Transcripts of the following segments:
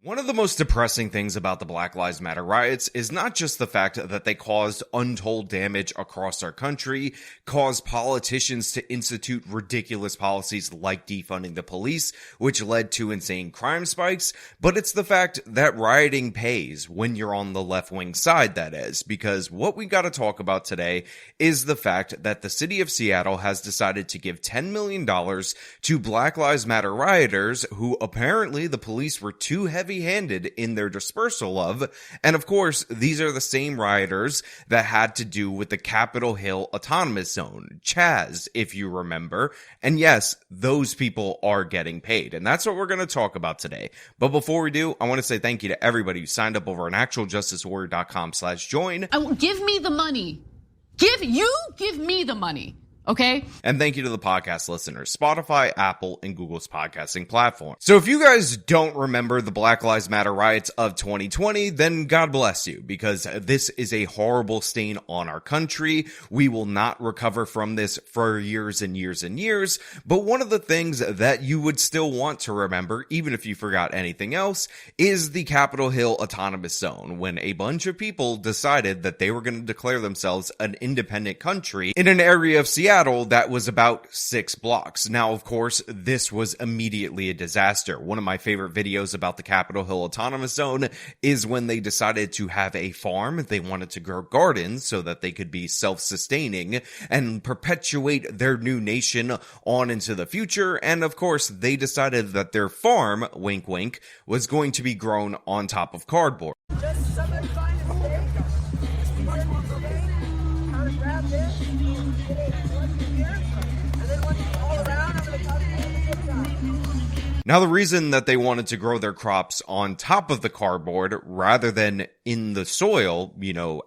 One of the most depressing things about the Black Lives Matter riots is not just the fact that they caused untold damage across our country, caused politicians to institute ridiculous policies like defunding the police, which led to insane crime spikes, but it's the fact that rioting pays when you're on the left-wing side, that is, because what we gotta talk about today is the fact that the city of Seattle has decided to give $10 million to Black Lives Matter rioters who apparently the police were too heavy-handed in their dispersal of, and of course, these are the same rioters that had to do with the Capitol Hill Autonomous Zone, Chaz, if you remember, and yes, those people are getting paid, and that's what we're going to talk about today. But before we do, I want to say thank you to everybody who signed up over on actualjusticewarrior.com/join. Give me the money. Give me the money. Okay. And thank you to the podcast listeners, Spotify, Apple, and Google's podcasting platform. So if you guys don't remember the Black Lives Matter riots of 2020, then God bless you, because this is a horrible stain on our country. We will not recover from this for years and years and years. But one of the things that you would still want to remember, even if you forgot anything else, is the Capitol Hill Autonomous Zone, when a bunch of people decided that they were going to declare themselves an independent country in an area of Seattle that was about 6 blocks. Now, of course, this was immediately a disaster. One of my favorite videos about the Capitol Hill Autonomous Zone is when they decided to have a farm. They wanted to grow gardens so that they could be self-sustaining and perpetuate their new nation on into the future. And of course, they decided that their farm, wink wink, was going to be grown on top of cardboard. Just somebody find a stake. Grab this. Now, the reason that they wanted to grow their crops on top of the cardboard rather than in the soil,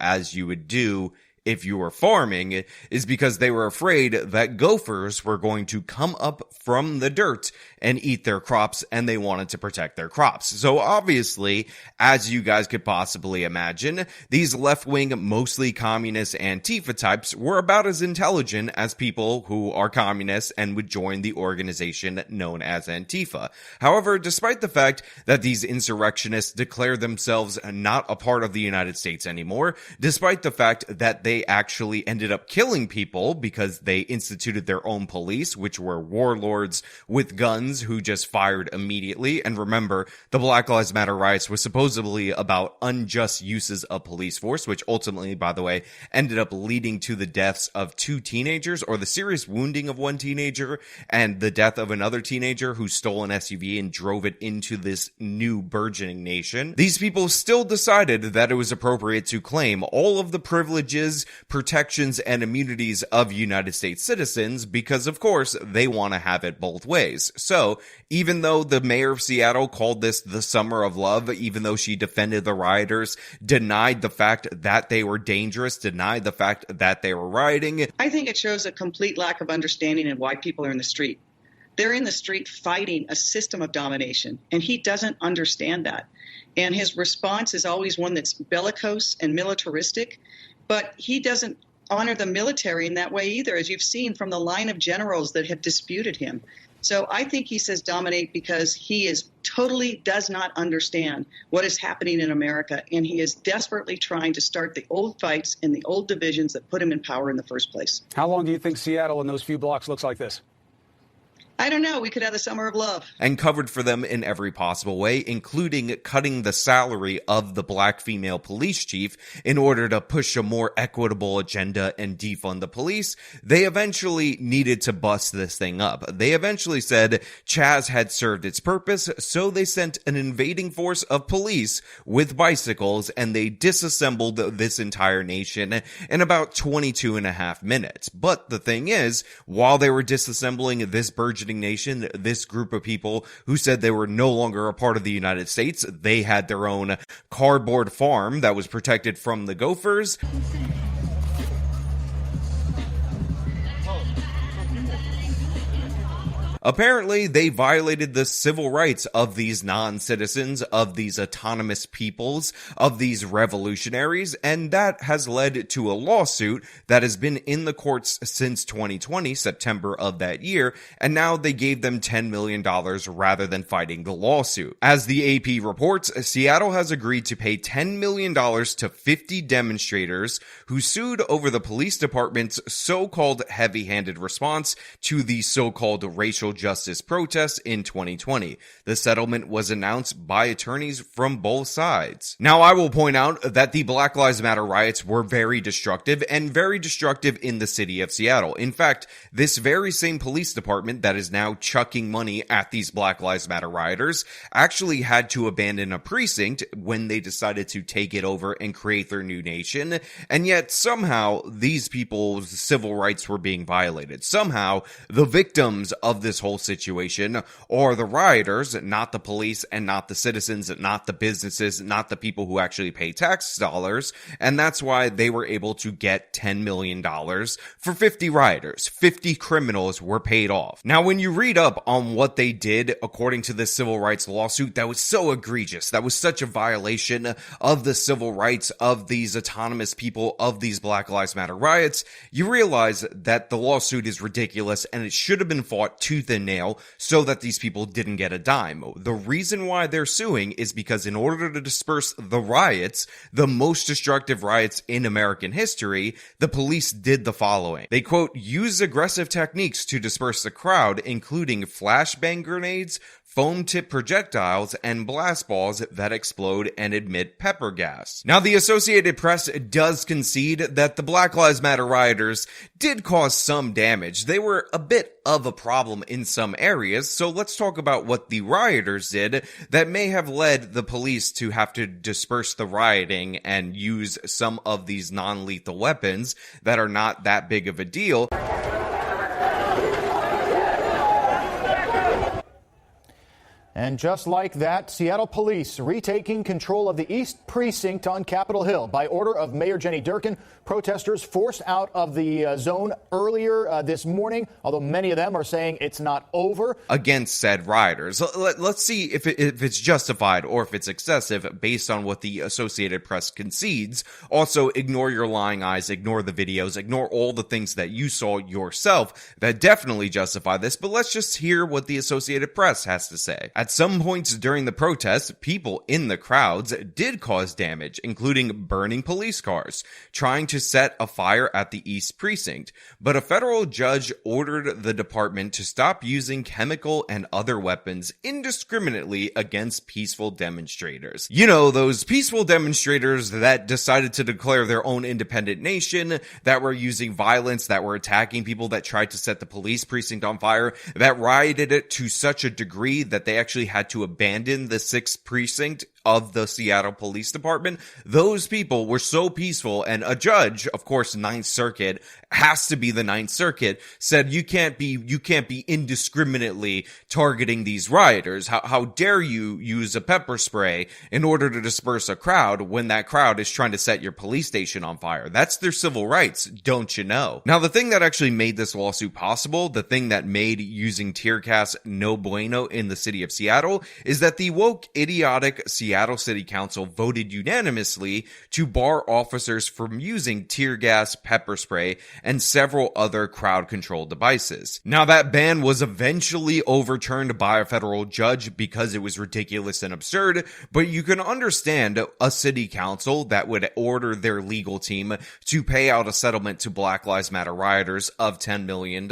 as you would do if you were farming, is because they were afraid that gophers were going to come up from the dirt and eat their crops, and they wanted to protect their crops. So obviously, as you guys could possibly imagine, these left-wing, mostly communist Antifa types were about as intelligent as people who are communists and would join the organization known as Antifa. However, despite the fact that these insurrectionists declared themselves not a part of the United States anymore, despite the fact that they actually ended up killing people because they instituted their own police, which were warlords with guns who just fired immediately. And remember, the Black Lives Matter riots was supposedly about unjust uses of police force, which ultimately, by the way, ended up leading to the deaths of 2 teenagers, or the serious wounding of 1 teenager and the death of another teenager who stole an SUV and drove it into this new burgeoning nation. These people still decided that it was appropriate to claim all of the privileges, protections, and immunities of United States citizens because, of course, they want to have it both ways. So, even though the mayor of Seattle called this the Summer of Love, even though she defended the rioters, denied the fact that they were dangerous, denied the fact that they were rioting. I think it shows a complete lack of understanding in why people are in the street. They're in the street fighting a system of domination, and he doesn't understand that. And his response is always one that's bellicose and militaristic, but he doesn't honor the military in that way either, as you've seen from the line of generals that have disputed him. So I think he says dominate because he totally does not understand what is happening in America, and he is desperately trying to start the old fights and the old divisions that put him in power in the first place. How long do you think Seattle in those few blocks looks like this? I don't know. We could have the Summer of Love. And covered for them in every possible way, including cutting the salary of the black female police chief in order to push a more equitable agenda and defund the police. They eventually needed to bust this thing up. They eventually said Chaz had served its purpose, so they sent an invading force of police with bicycles, and they disassembled this entire nation in about 22 and a half minutes. But the thing is, while they were disassembling this burgeoning nation, this group of people who said they were no longer a part of the United States, they had their own cardboard farm that was protected from the gophers. Apparently, they violated the civil rights of these non-citizens, of these autonomous peoples, of these revolutionaries, and that has led to a lawsuit that has been in the courts since 2020, September of that year, and now they gave them $10 million rather than fighting the lawsuit. As the AP reports, Seattle has agreed to pay $10 million to 50 demonstrators who sued over the police department's so-called heavy-handed response to the so-called racial justice protests in 2020. The settlement was announced by attorneys from both sides. Now, I will point out that the Black Lives Matter riots were very destructive and very destructive in the city of Seattle. In fact, this very same police department that is now chucking money at these Black Lives Matter rioters actually had to abandon a precinct when they decided to take it over and create their new nation. And yet somehow these people's civil rights were being violated. Somehow the victims of this whole situation are the rioters, not the police and not the citizens, not the businesses, not the people who actually pay tax dollars. And that's why they were able to get $10 million for 50 rioters. 50 criminals were paid off. Now, when you read up on what they did according to this civil rights lawsuit that was so egregious, that was such a violation of the civil rights of these autonomous people, of these Black Lives Matter riots, you realize that the lawsuit is ridiculous and it should have been fought tooth and nail so that these people didn't get a dime. The reason why they're suing is because in order to disperse the riots, the most destructive riots in American history, the police did the following. They, quote, use aggressive techniques to disperse the crowd, including flashbang grenades, foam-tipped projectiles, and blast balls that explode and emit pepper gas. Now, the Associated Press does concede that the Black Lives Matter rioters did cause some damage. They were a bit of a problem in some areas, so let's talk about what the rioters did that may have led the police to have to disperse the rioting and use some of these non-lethal weapons that are not that big of a deal. And just like that, Seattle police retaking control of the East Precinct on Capitol Hill. By order of Mayor Jenny Durkan, protesters forced out of the zone earlier this morning, although many of them are saying it's not over. Against said rioters. Let's see if it's justified or if it's excessive based on what the Associated Press concedes. Also, ignore your lying eyes, ignore the videos, ignore all the things that you saw yourself that definitely justify this, but let's just hear what the Associated Press has to say. At some points during the protests, people in the crowds did cause damage, including burning police cars, trying to set a fire at the East Precinct, but a federal judge ordered the department to stop using chemical and other weapons indiscriminately against peaceful demonstrators. You know, those peaceful demonstrators that decided to declare their own independent nation, that were using violence, that were attacking people, that tried to set the police precinct on fire, that rioted it to such a degree that they actually had to abandon the 6th precinct of the Seattle Police Department. Those people were so peaceful, and a judge, of course, 9th Circuit, has to be the 9th Circuit, said you can't be indiscriminately targeting these rioters. How dare you use a pepper spray in order to disperse a crowd when that crowd is trying to set your police station on fire? That's their civil rights, don't you know? Now, the thing that actually made this lawsuit possible, the thing that made using tear gas no bueno in the city of Seattle, is that the woke, idiotic Seattle City Council voted unanimously to bar officers from using tear gas, pepper spray, and several other crowd control devices. Now, that ban was eventually overturned by a federal judge because it was ridiculous and absurd, but you can understand a city council that would order their legal team to pay out a settlement to Black Lives Matter rioters of $10 million,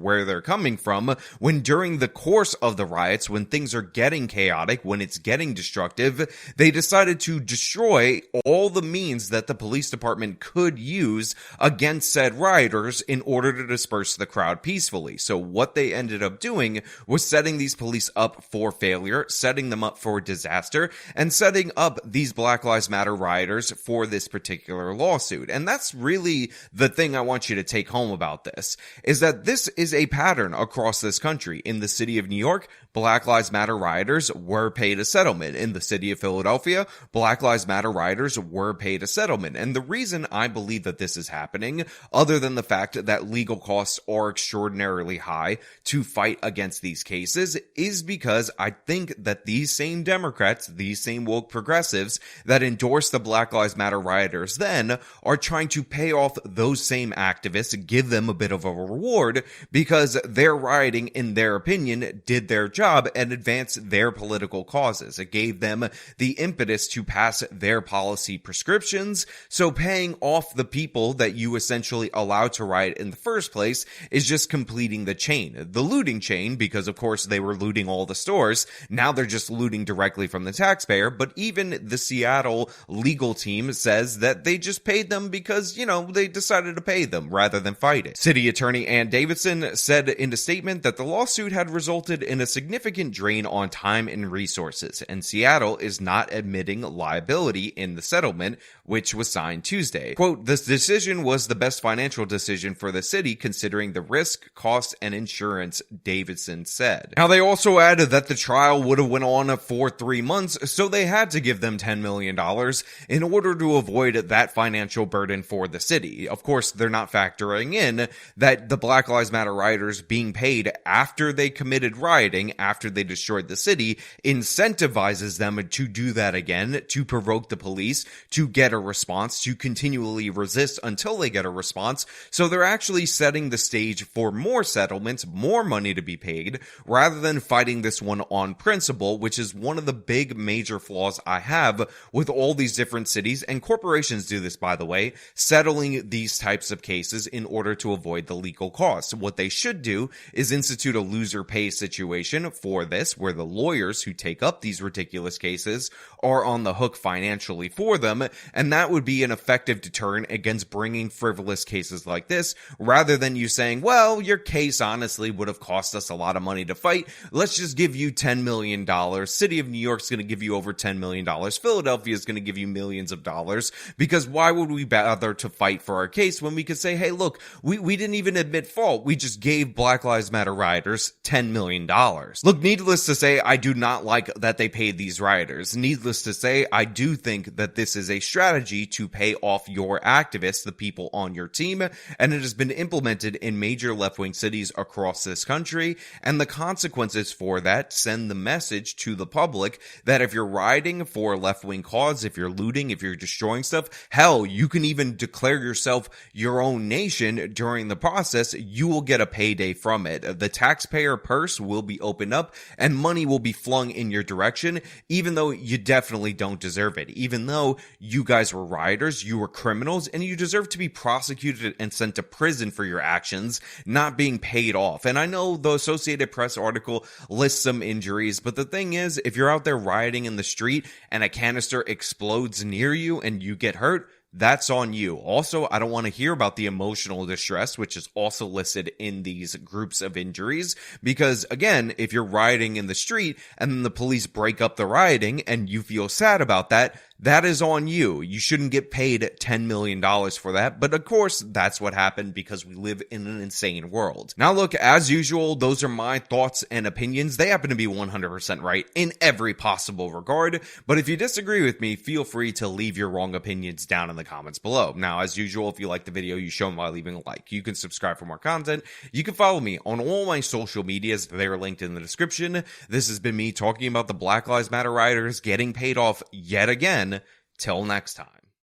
where they're coming from, when during the course of the riots, when things are getting chaotic, when it's getting destructive, they decided to destroy all the means that the police department could use against said rioters in order to disperse the crowd peacefully. So what they ended up doing was setting these police up for failure, setting them up for disaster, and setting up these Black Lives Matter rioters for this particular lawsuit. And that's really the thing I want you to take home about this, is that this is a pattern across this country. In the city of New York, Black Lives Matter rioters were paid a settlement. In the city city of Philadelphia, Black Lives Matter rioters were paid a settlement. And the reason I believe that this is happening, other than the fact that legal costs are extraordinarily high to fight against these cases, is because I think that these same Democrats, these same woke progressives that endorsed the Black Lives Matter rioters then are trying to pay off those same activists, give them a bit of a reward because their rioting, in their opinion, did their job and advanced their political causes. It gave them the impetus to pass their policy prescriptions. So paying off the people that you essentially allowed to riot in the first place is just completing the chain, the looting chain, because of course they were looting all the stores. Now they're just looting directly from the taxpayer. But even the Seattle legal team says that they just paid them because, they decided to pay them rather than fight it. City Attorney Ann Davidson said in a statement that the lawsuit had resulted in a significant drain on time and resources, and Seattle is not admitting liability in the settlement, which was signed Tuesday. Quote, "This decision was the best financial decision for the city considering the risk, cost, and insurance," Davidson said. Now, they also added that the trial would have went on for 3 months, so they had to give them $10 million in order to avoid that financial burden for the city. Of course, they're not factoring in that the Black Lives Matter rioters being paid after they committed rioting, after they destroyed the city, incentivizes them to do that again, to provoke the police, to get a response, to continually resist until they get a response. So they're actually setting the stage for more settlements, more money to be paid, rather than fighting this one on principle, which is one of the big major flaws I have with all these different cities, and corporations do this, by the way, settling these types of cases in order to avoid the legal costs. What they should do is institute a loser pays situation for this, where the lawyers who take up these ridiculous cases are on the hook financially for them, and that would be an effective deterrent against bringing frivolous cases like this, rather than you saying, well, your case honestly would have cost us a lot of money to fight, let's just give you $10 million. City of New York's going to give you over $10 million. Philadelphia is going to give you millions of dollars, because why would we bother to fight for our case when we could say, hey, look, we didn't even admit fault. We just gave Black Lives Matter rioters $10 million. Look, needless to say, I do not like that they paid these rioters. Needless to say, I do think that this is a strategy to pay off your activists, the people on your team, and it has been implemented in major left-wing cities across this country, and the consequences for that send the message to the public that if you're rioting for a left-wing cause, if you're looting, if you're destroying stuff, hell, you can even declare yourself your own nation during the process, you will get a payday from it. The taxpayer purse will be opened up and money will be flung in your direction, even though you definitely don't deserve it. Even though you guys were rioters, you were criminals, and you deserve to be prosecuted and sent to prison for your actions, not being paid off. And I know the Associated Press article lists some injuries, but the thing is, if you're out there rioting in the street and a canister explodes near you and you get hurt, that's on you. Also, I don't want to hear about the emotional distress, which is also listed in these groups of injuries, because again, if you're rioting in the street and then the police break up the rioting and you feel sad about that, that is on you. You shouldn't get paid $10 million for that. But of course, that's what happened because we live in an insane world. Now look, as usual, those are my thoughts and opinions. They happen to be 100% right in every possible regard. But if you disagree with me, feel free to leave your wrong opinions down in the comments below. Now, as usual, if you like the video, you show them by leaving a like. You can subscribe for more content. You can follow me on all my social medias. They're linked in the description. This has been me talking about the Black Lives Matter rioters getting paid off yet again. Till next time.